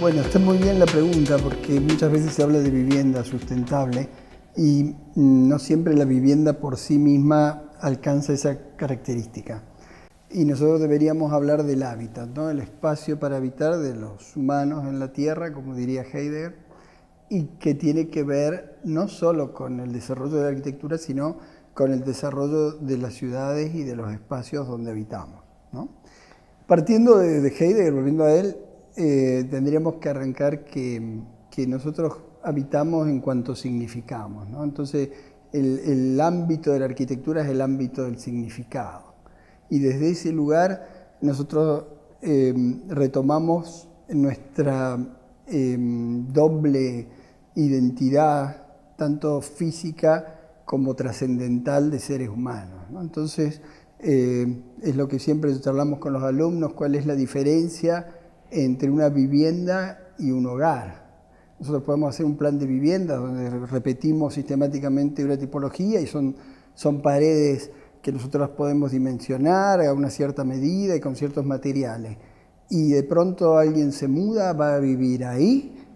Bueno, está muy bien la pregunta porque muchas veces se habla de vivienda sustentable y no siempre la vivienda por sí misma alcanza esa característica. Y nosotros deberíamos hablar del hábitat, ¿no? El espacio para habitar de los humanos en la Tierra, como diría Heidegger, y que tiene que ver no solo con el desarrollo de la arquitectura, sino con el desarrollo de las ciudades y de los espacios donde habitamos, ¿no? Partiendo de Heidegger, volviendo a él, tendríamos que arrancar que nosotros habitamos en cuanto significamos, ¿no? Entonces, el ámbito de la arquitectura es el ámbito del significado. Y desde ese lugar nosotros retomamos nuestra doble identidad, tanto física como trascendental de seres humanos, ¿no? Entonces, es lo que siempre charlamos con los alumnos, cuál es la diferencia entre una vivienda y un hogar. Nosotros podemos hacer un plan de vivienda donde repetimos sistemáticamente una tipología y son paredes que nosotros podemos dimensionar a una cierta medida y con ciertos materiales. Y de pronto alguien se muda, va a vivir ahí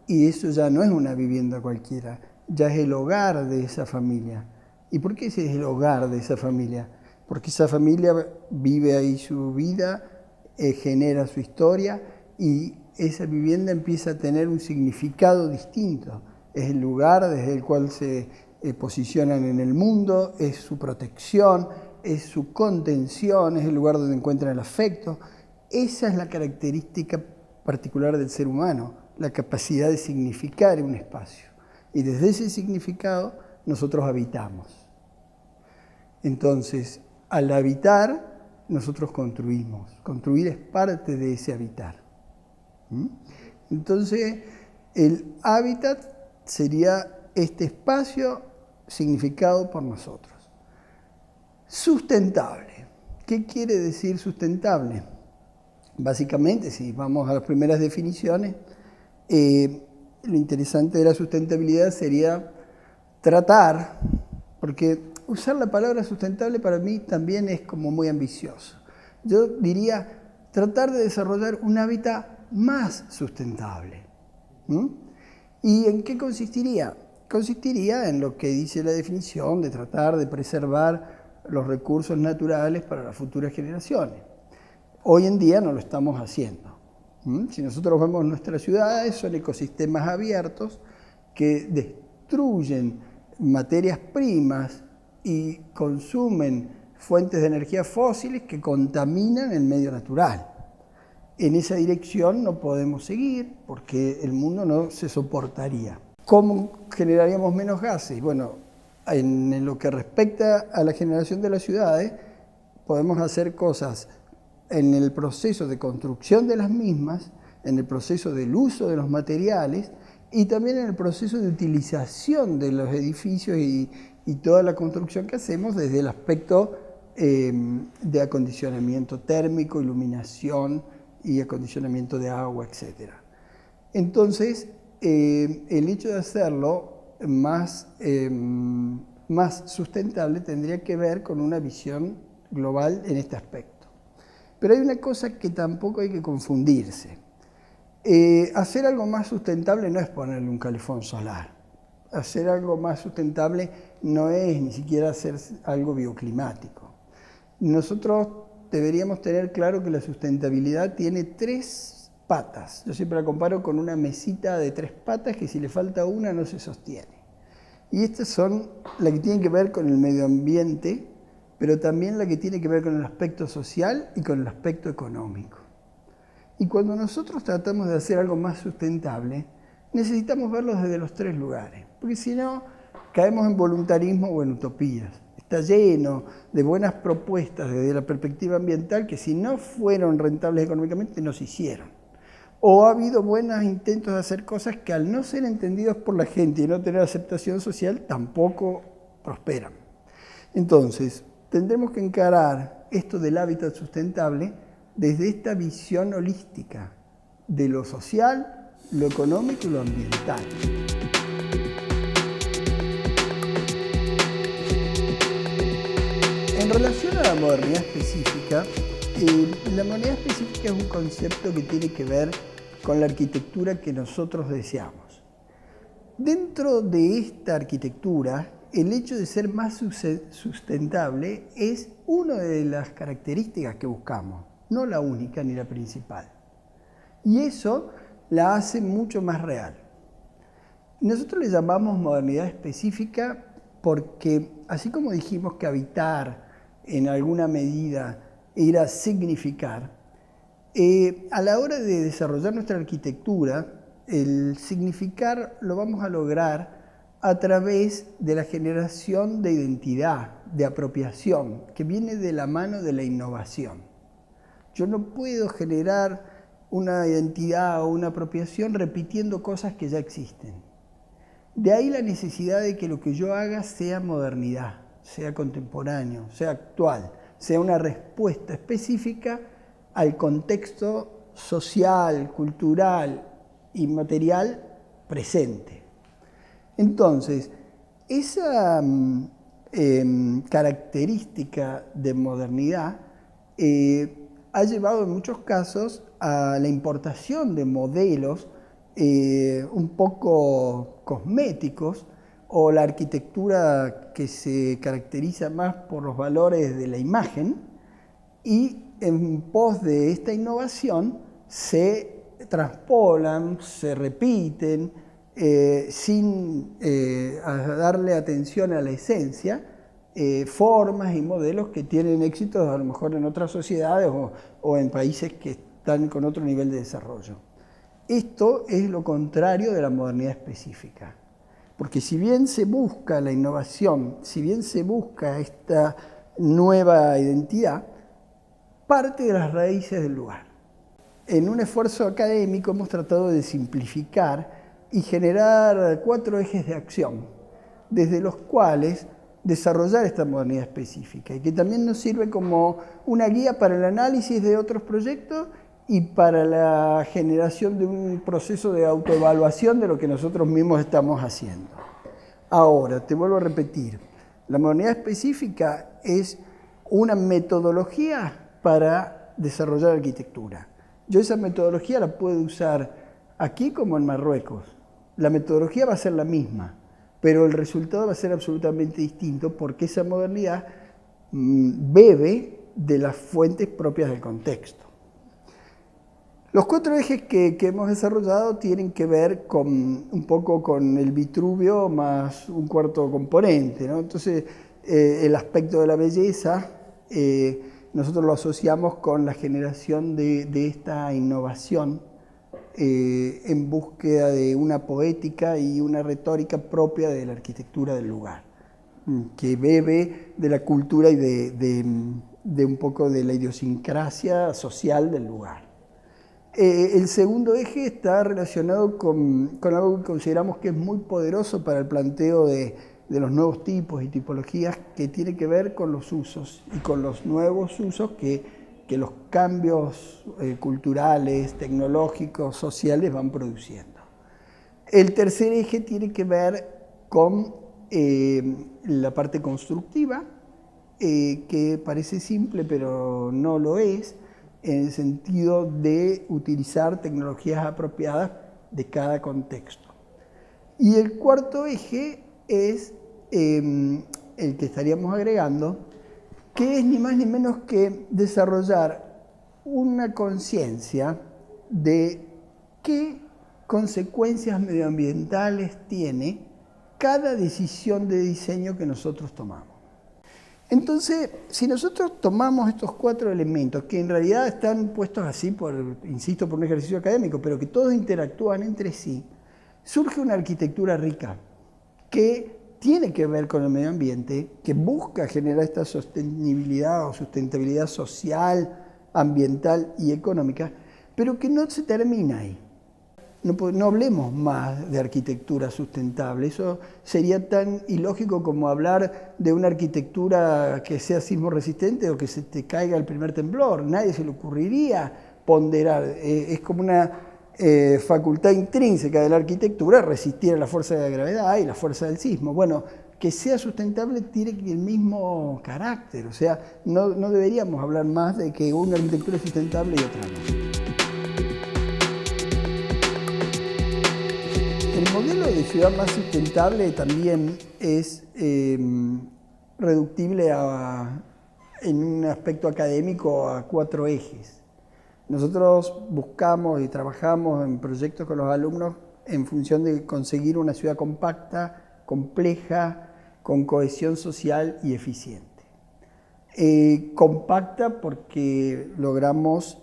y eso ya no es una vivienda cualquiera, ya es el hogar de esa familia. ¿Y por qué ese es el hogar de esa familia? Porque esa familia vive ahí su vida, genera su historia y esa vivienda empieza a tener un significado distinto. Es el lugar desde el cual se posicionan en el mundo, es su protección, es su contención, es el lugar donde encuentran el afecto. Esa es la característica particular del ser humano, la capacidad de significar un espacio. Y desde ese significado nosotros habitamos. Entonces, al habitar, nosotros construimos. Construir es parte de ese habitar. Entonces, el hábitat sería este espacio significado por nosotros. Sustentable. ¿Qué quiere decir sustentable? Básicamente, si vamos a las primeras definiciones, lo interesante de la sustentabilidad sería tratar, porque usar la palabra sustentable para mí también es como muy ambicioso. Yo diría tratar de desarrollar un hábitat más sustentable. ¿Y en qué consistiría? Consistiría en lo que dice la definición de tratar de preservar los recursos naturales para las futuras generaciones. Hoy en día no lo estamos haciendo. Si nosotros vemos nuestras ciudades, son ecosistemas abiertos que destruyen materias primas y consumen fuentes de energía fósiles que contaminan el medio natural. En esa dirección no podemos seguir porque el mundo no se soportaría. ¿Cómo generaríamos menos gases? Bueno, en lo que respecta a la generación de las ciudades, podemos hacer cosas en el proceso de construcción de las mismas, en el proceso del uso de los materiales y también en el proceso de utilización de los edificios y toda la construcción que hacemos desde el aspecto de acondicionamiento térmico, iluminación y acondicionamiento de agua, etc. Entonces, el hecho de hacerlo más sustentable tendría que ver con una visión global en este aspecto. Pero hay una cosa que tampoco hay que confundirse. Hacer algo más sustentable no es ponerle un calefón solar. Hacer algo más sustentable no es ni siquiera hacer algo bioclimático. Nosotros deberíamos tener claro que la sustentabilidad tiene 3 patas. Yo siempre la comparo con una mesita de 3 patas que si le falta una no se sostiene. Y estas son las que tienen que ver con el medio ambiente, pero también la que tiene que ver con el aspecto social y con el aspecto económico. Y cuando nosotros tratamos de hacer algo más sustentable, necesitamos verlo desde los 3 lugares, porque si no, caemos en voluntarismo o en utopías. Está lleno de buenas propuestas desde la perspectiva ambiental que si no fueron rentables económicamente, no se hicieron. O ha habido buenos intentos de hacer cosas que al no ser entendidos por la gente y no tener aceptación social, tampoco prosperan. Entonces, tendremos que encarar esto del hábitat sustentable desde esta visión holística de lo social, lo económico y lo ambiental. En relación a la modernidad específica, la modernidad específica es un concepto que tiene que ver con la arquitectura que nosotros deseamos. Dentro de esta arquitectura, el hecho de ser más sustentable es una de las características que buscamos, no la única ni la principal. Y eso la hace mucho más real. Nosotros le llamamos modernidad específica porque, así como dijimos que habitar en alguna medida era significar, a la hora de desarrollar nuestra arquitectura, el significar lo vamos a lograr a través de la generación de identidad, de apropiación, que viene de la mano de la innovación. Yo no puedo generar una identidad o una apropiación repitiendo cosas que ya existen. De ahí la necesidad de que lo que yo haga sea modernidad, sea contemporáneo, sea actual, sea una respuesta específica al contexto social, cultural y material presente. Entonces, esa característica de modernidad ha llevado en muchos casos a la importación de modelos un poco cosméticos, o la arquitectura que se caracteriza más por los valores de la imagen, y en pos de esta innovación se traspolan, se repiten, sin darle atención a la esencia, formas y modelos que tienen éxitos a lo mejor en otras sociedades o en países que están con otro nivel de desarrollo. Esto es lo contrario de la modernidad específica, porque si bien se busca la innovación, si bien se busca esta nueva identidad, parte de las raíces del lugar. En un esfuerzo académico hemos tratado de simplificar y generar 4 ejes de acción, desde los cuales desarrollar esta modernidad específica, y que también nos sirve como una guía para el análisis de otros proyectos y para la generación de un proceso de autoevaluación de lo que nosotros mismos estamos haciendo. Ahora, te vuelvo a repetir, la modernidad específica es una metodología para desarrollar arquitectura. Yo esa metodología la puedo usar aquí como en Marruecos. La metodología va a ser la misma, pero el resultado va a ser absolutamente distinto porque esa modernidad bebe de las fuentes propias del contexto. Los 4 ejes que hemos desarrollado tienen que ver un poco con el Vitruvio más un cuarto componente, ¿no? Entonces, el aspecto de la belleza, nosotros lo asociamos con la generación de esta innovación en búsqueda de una poética y una retórica propia de la arquitectura del lugar, que bebe de la cultura y de un poco de la idiosincrasia social del lugar. El segundo eje está relacionado con algo que consideramos que es muy poderoso para el planteo de los nuevos tipos y tipologías, que tiene que ver con los usos y con los nuevos usos que los cambios culturales, tecnológicos, sociales van produciendo. El tercer eje tiene que ver con la parte constructiva, que parece simple pero no lo es, en el sentido de utilizar tecnologías apropiadas de cada contexto. Y el cuarto eje es el que estaríamos agregando, que es ni más ni menos que desarrollar una conciencia de qué consecuencias medioambientales tiene cada decisión de diseño que nosotros tomamos. Entonces, si nosotros tomamos estos 4 elementos, que en realidad están puestos así, insisto, por un ejercicio académico, pero que todos interactúan entre sí, surge una arquitectura rica, que tiene que ver con el medio ambiente, que busca generar esta sostenibilidad o sustentabilidad social, ambiental y económica, pero que no se termina ahí. No hablemos más de arquitectura sustentable, eso sería tan ilógico como hablar de una arquitectura que sea sismo resistente o que se te caiga el primer temblor. Nadie se le ocurriría ponderar, es como una facultad intrínseca de la arquitectura resistir a la fuerza de la gravedad y la fuerza del sismo. Bueno, que sea sustentable tiene el mismo carácter, o sea, no deberíamos hablar más de que una arquitectura es sustentable y otra no. El modelo de ciudad más sustentable también es reductible en un aspecto académico a 4 ejes. Nosotros buscamos y trabajamos en proyectos con los alumnos en función de conseguir una ciudad compacta, compleja, con cohesión social y eficiente. Compacta porque logramos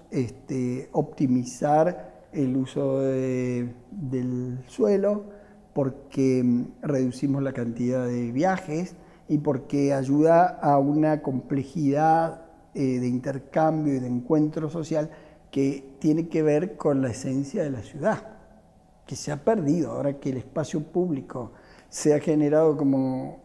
optimizar el uso del suelo, porque reducimos la cantidad de viajes y porque ayuda a una complejidad de intercambio y de encuentro social que tiene que ver con la esencia de la ciudad, que se ha perdido ahora que el espacio público se ha generado como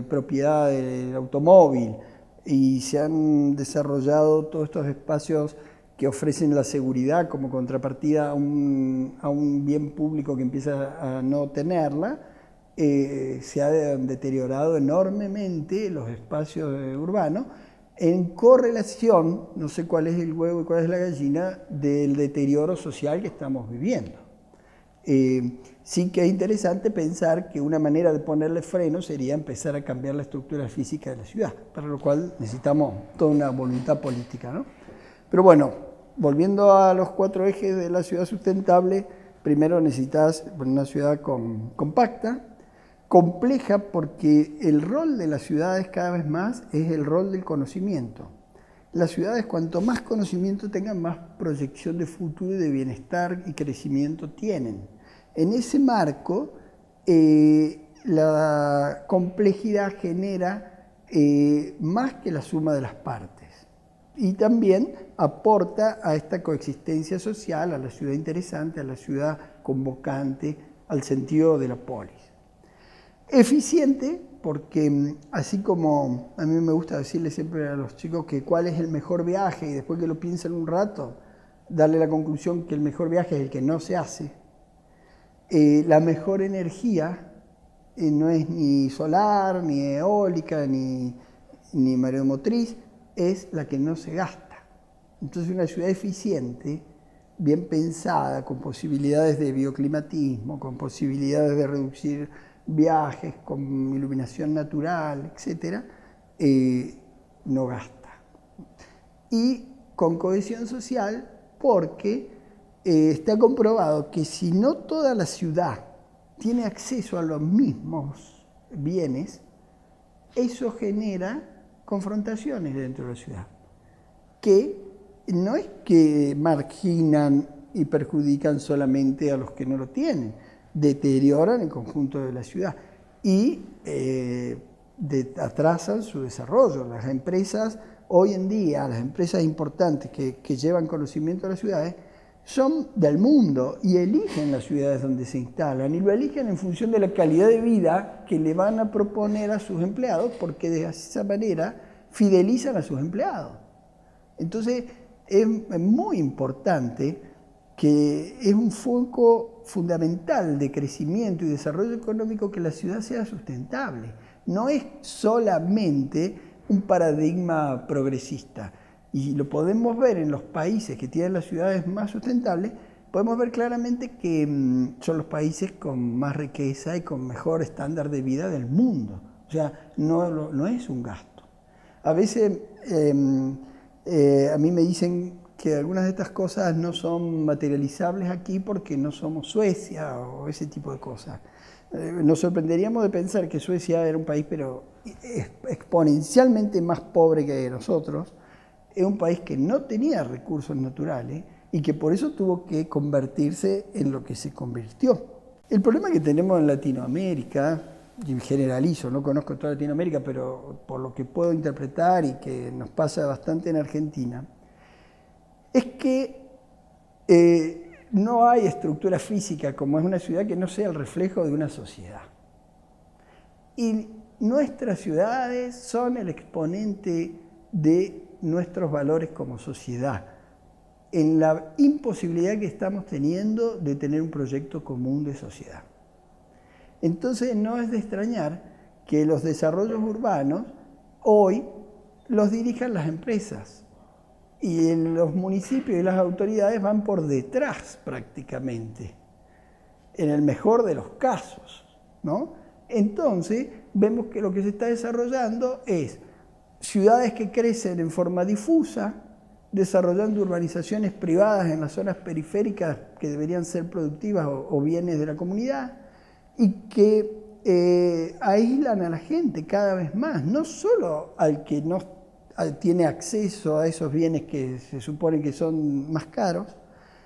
propiedad del automóvil y se han desarrollado todos estos espacios que ofrecen la seguridad como contrapartida a un bien público que empieza a no tenerla. Se han deteriorado enormemente los espacios urbanos en correlación, no sé cuál es el huevo y cuál es la gallina, del deterioro social que estamos viviendo. Sí que es interesante pensar que una manera de ponerle freno sería empezar a cambiar la estructura física de la ciudad, para lo cual necesitamos toda una voluntad política, ¿no? Pero bueno, volviendo a los 4 ejes de la ciudad sustentable, primero necesitas una ciudad compacta, compleja, porque el rol de las ciudades cada vez más es el rol del conocimiento. Las ciudades, cuanto más conocimiento tengan, más proyección de futuro y de bienestar y crecimiento tienen. En ese marco, la complejidad genera más que la suma de las partes y también aporta a esta coexistencia social, a la ciudad interesante, a la ciudad convocante, al sentido de la polis. Eficiente, porque así como a mí me gusta decirle siempre a los chicos que cuál es el mejor viaje y después que lo piensen un rato, darle la conclusión que el mejor viaje es el que no se hace. La mejor energía no es ni solar, ni eólica, ni mareomotriz, es la que no se gasta. Entonces una ciudad eficiente, bien pensada, con posibilidades de bioclimatismo, con posibilidades de reducir viajes, con iluminación natural, etc., no gasta. Y con cohesión social, porque está comprobado que si no toda la ciudad tiene acceso a los mismos bienes, eso genera confrontaciones dentro de la ciudad, que no es que marginan y perjudican solamente a los que no lo tienen, deterioran el conjunto de la ciudad y atrasan su desarrollo. Las empresas, hoy en día, las empresas importantes que llevan conocimiento a las ciudades, son del mundo y eligen las ciudades donde se instalan y lo eligen en función de la calidad de vida que le van a proponer a sus empleados, porque de esa manera fidelizan a sus empleados. Entonces es muy importante, que es un foco fundamental de crecimiento y desarrollo económico, que la ciudad sea sustentable. No es solamente un paradigma progresista. Y lo podemos ver en los países que tienen las ciudades más sustentables, podemos ver claramente que son los países con más riqueza y con mejor estándar de vida del mundo. O sea, no es un gasto. A veces a mí me dicen que algunas de estas cosas no son materializables aquí porque no somos Suecia o ese tipo de cosas. Nos sorprenderíamos de pensar que Suecia era un país pero exponencialmente más pobre que nosotros. Es un país que no tenía recursos naturales y que por eso tuvo que convertirse en lo que se convirtió. El problema que tenemos en Latinoamérica, y generalizo, no conozco toda Latinoamérica, pero por lo que puedo interpretar y que nos pasa bastante en Argentina, es que no hay estructura física como es una ciudad que no sea el reflejo de una sociedad. Y nuestras ciudades son el exponente de nuestros valores como sociedad, en la imposibilidad que estamos teniendo de tener un proyecto común de sociedad. Entonces no es de extrañar que los desarrollos urbanos hoy los dirijan las empresas y los municipios y las autoridades van por detrás prácticamente. en el mejor de los casos, ¿no? Entonces, vemos que lo que se está desarrollando es ciudades que crecen en forma difusa, desarrollando urbanizaciones privadas en las zonas periféricas que deberían ser productivas o bienes de la comunidad, y que aíslan a la gente cada vez más, no solo al que no tiene acceso a esos bienes que se supone que son más caros,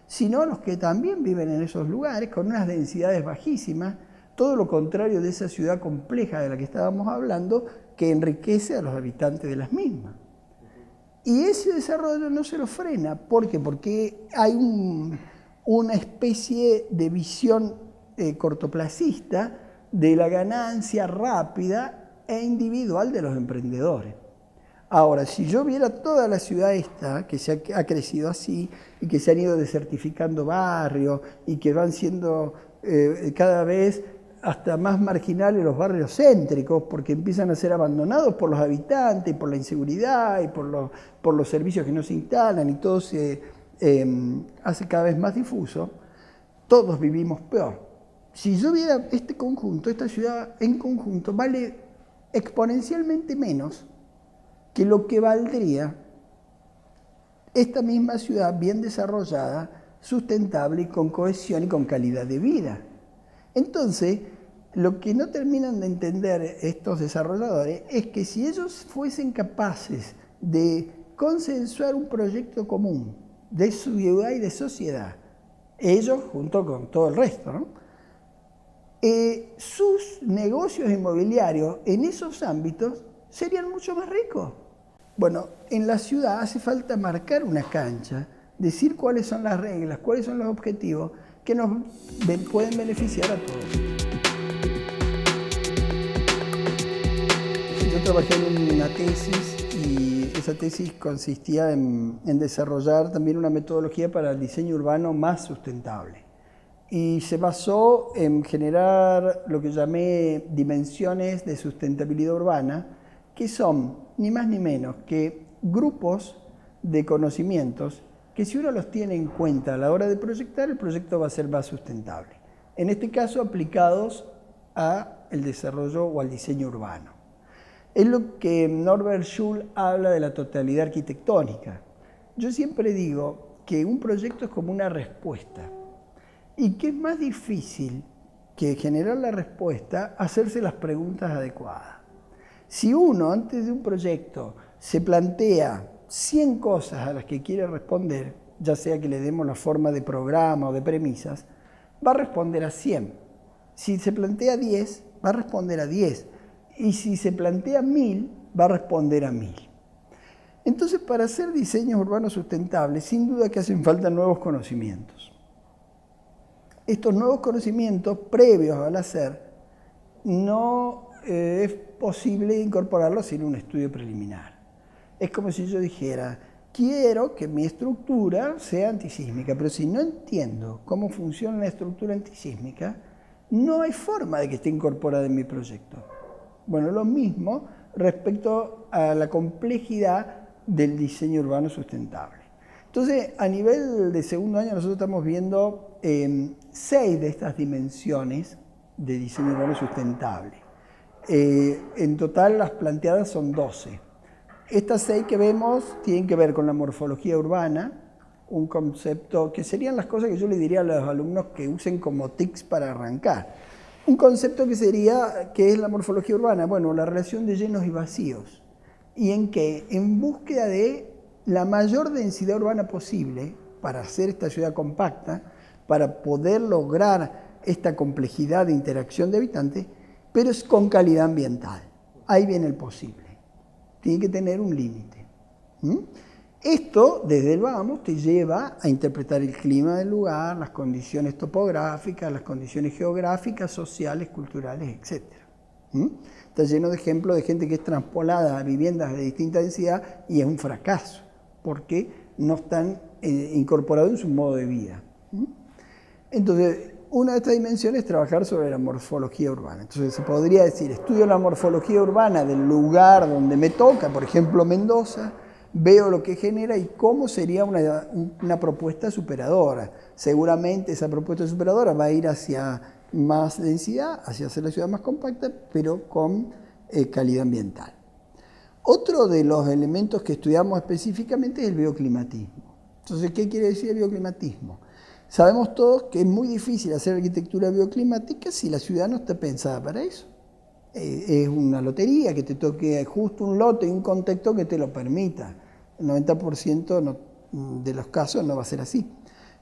sino a los que también viven en esos lugares con unas densidades bajísimas, todo lo contrario de esa ciudad compleja de la que estábamos hablando, que enriquece a los habitantes de las mismas. Y ese desarrollo no se lo frena. ¿Por qué? Porque hay una especie de visión cortoplacista de la ganancia rápida e individual de los emprendedores. Ahora, si yo viera toda la ciudad esta, que ha crecido así, y que se han ido desertificando barrios, y que van siendo cada vez hasta más marginales los barrios céntricos, porque empiezan a ser abandonados por los habitantes, y por la inseguridad, y por los servicios que no se instalan, y todo se hace cada vez más difuso, todos vivimos peor. Si yo viera este conjunto, esta ciudad en conjunto, vale exponencialmente menos que lo que valdría esta misma ciudad bien desarrollada, sustentable y con cohesión y con calidad de vida. Entonces, lo que no terminan de entender estos desarrolladores es que si ellos fuesen capaces de consensuar un proyecto común de ciudad y de sociedad, ellos junto con todo el resto, ¿no? Sus negocios inmobiliarios en esos ámbitos serían mucho más ricos. Bueno, en la ciudad hace falta marcar una cancha, decir cuáles son las reglas, cuáles son los objetivos que nos pueden beneficiar a todos. Yo trabajé en una tesis y esa tesis consistía en desarrollar también una metodología para el diseño urbano más sustentable. Y se basó en generar lo que llamé dimensiones de sustentabilidad urbana, que son ni más ni menos que grupos de conocimientos que si uno los tiene en cuenta a la hora de proyectar, el proyecto va a ser más sustentable. En este caso, aplicados al desarrollo o al diseño urbano. Es lo que Norbert Schul habla de la totalidad arquitectónica. Yo siempre digo que un proyecto es como una respuesta y que es más difícil que generar la respuesta, hacerse las preguntas adecuadas. Si uno, antes de un proyecto, se plantea 100 cosas a las que quiere responder, ya sea que le demos la forma de programa o de premisas, va a responder a 100. Si se plantea 10, va a responder a 10. Y si se plantea 1000, va a responder a 1000. Entonces, para hacer diseños urbanos sustentables, sin duda que hacen falta nuevos conocimientos. Estos nuevos conocimientos, previos al hacer, no es posible incorporarlos sin un estudio preliminar. Es como si yo dijera, quiero que mi estructura sea antisísmica, pero si no entiendo cómo funciona la estructura antisísmica, no hay forma de que esté incorporada en mi proyecto. Bueno, lo mismo respecto a la complejidad del diseño urbano sustentable. Entonces, a nivel de segundo año, nosotros estamos viendo 6 de estas dimensiones de diseño urbano sustentable. En total, las planteadas son 12. Estas 6 que vemos tienen que ver con la morfología urbana, un concepto que serían las cosas que yo le diría a los alumnos que usen como tics para arrancar. Un concepto que sería, ¿qué es la morfología urbana? Bueno, la relación de llenos y vacíos. ¿Y en qué? En búsqueda de la mayor densidad urbana posible para hacer esta ciudad compacta, para poder lograr esta complejidad de interacción de habitantes, pero es con calidad ambiental. Ahí viene el posible. Tiene que tener un límite. Esto, desde el vamos, te lleva a interpretar el clima del lugar, las condiciones topográficas, las condiciones geográficas, sociales, culturales, etc. Está lleno de ejemplos de gente que es traspolada a viviendas de distinta densidad y es un fracaso, porque no están incorporados en su modo de vida. Entonces, una de estas dimensiones es trabajar sobre la morfología urbana. Entonces, se podría decir, estudio la morfología urbana del lugar donde me toca, por ejemplo, Mendoza, veo lo que genera y cómo sería una propuesta superadora. Seguramente esa propuesta superadora va a ir hacia más densidad, hacia hacer la ciudad más compacta, pero con calidad ambiental. Otro de los elementos que estudiamos específicamente es el bioclimatismo. Entonces, ¿qué quiere decir el bioclimatismo? Sabemos todos que es muy difícil hacer arquitectura bioclimática si la ciudad no está pensada para eso. Es una lotería que te toque justo un lote y un contexto que te lo permita. El 90% de los casos no va a ser así.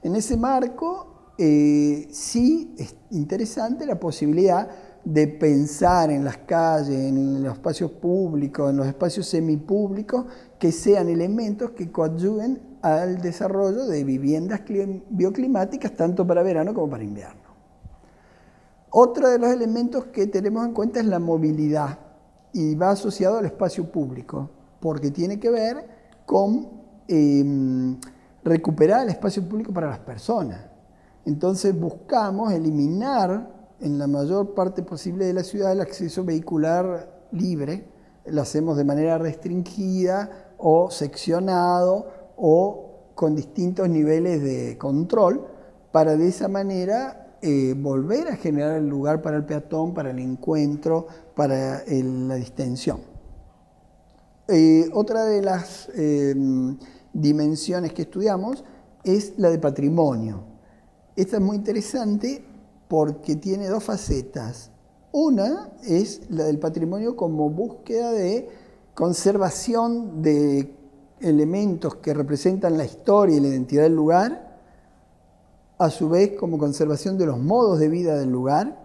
En ese marco, sí es interesante la posibilidad de pensar en las calles, en los espacios públicos, en los espacios semipúblicos, que sean elementos que coadyuven al desarrollo de viviendas bioclimáticas, tanto para verano como para invierno. Otro de los elementos que tenemos en cuenta es la movilidad y va asociado al espacio público, porque tiene que ver con recuperar el espacio público para las personas. Entonces buscamos eliminar en la mayor parte posible de la ciudad el acceso vehicular libre. Lo hacemos de manera restringida o seccionado o con distintos niveles de control para de esa manera volver a generar el lugar para el peatón, para el encuentro, para la distensión. Otra de las dimensiones que estudiamos es la de patrimonio. Esta es muy interesante porque tiene dos facetas. Una es la del patrimonio como búsqueda de conservación de elementos que representan la historia y la identidad del lugar, a su vez como conservación de los modos de vida del lugar,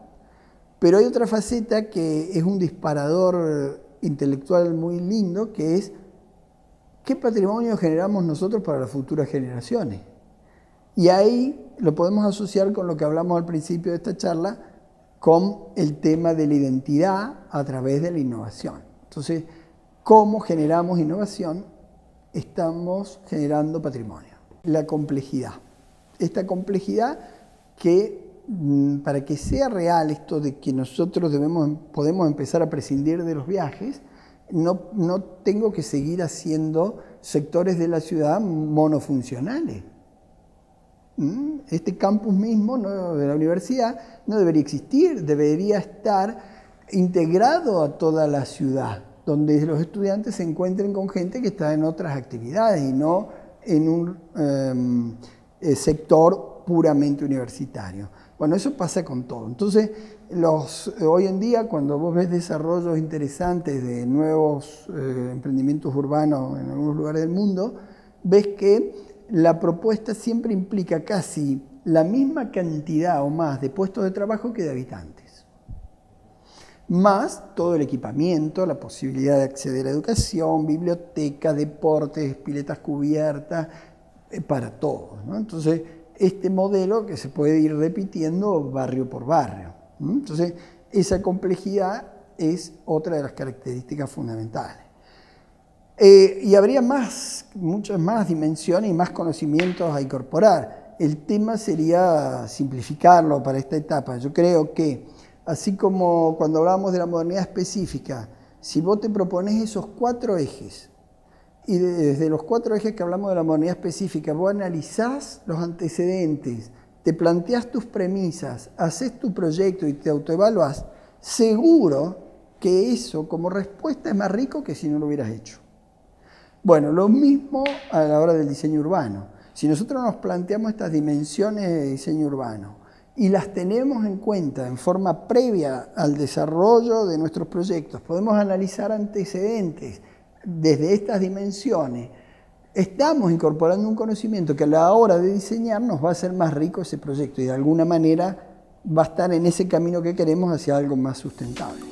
pero hay otra faceta que es un disparador intelectual muy lindo, que es qué patrimonio generamos nosotros para las futuras generaciones. Y ahí lo podemos asociar con lo que hablamos al principio de esta charla, con el tema de la identidad a través de la innovación. Entonces, ¿cómo generamos innovación? Estamos generando patrimonio. La complejidad. Esta complejidad que, para que sea real esto de que nosotros podemos empezar a prescindir de los viajes, no tengo que seguir haciendo sectores de la ciudad monofuncionales. Este campus mismo de la universidad no debería existir, debería estar integrado a toda la ciudad, donde los estudiantes se encuentren con gente que está en otras actividades y no en un sector puramente universitario. Bueno, eso pasa con todo. Entonces, hoy en día, cuando vos ves desarrollos interesantes de nuevos emprendimientos urbanos en algunos lugares del mundo, ves que la propuesta siempre implica casi la misma cantidad o más de puestos de trabajo que de habitantes. Más todo el equipamiento, la posibilidad de acceder a educación, biblioteca, deportes, piletas cubiertas, para todos, ¿no? Entonces, este modelo que se puede ir repitiendo barrio por barrio. Entonces, esa complejidad es otra de las características fundamentales. Y habría muchas más dimensiones y más conocimientos a incorporar. El tema sería simplificarlo para esta etapa. Yo creo que, así como cuando hablamos de la modernidad específica, si vos te propones esos 4 ejes, y desde los 4 ejes que hablamos de la modernidad específica, vos analizás los antecedentes, te planteás tus premisas, haces tu proyecto y te autoevaluás, seguro que eso como respuesta es más rico que si no lo hubieras hecho. Bueno, lo mismo a la hora del diseño urbano. Si nosotros nos planteamos estas dimensiones de diseño urbano y las tenemos en cuenta en forma previa al desarrollo de nuestros proyectos, podemos analizar antecedentes desde estas dimensiones, estamos incorporando un conocimiento que a la hora de diseñar nos va a hacer más rico ese proyecto y de alguna manera va a estar en ese camino que queremos hacia algo más sustentable.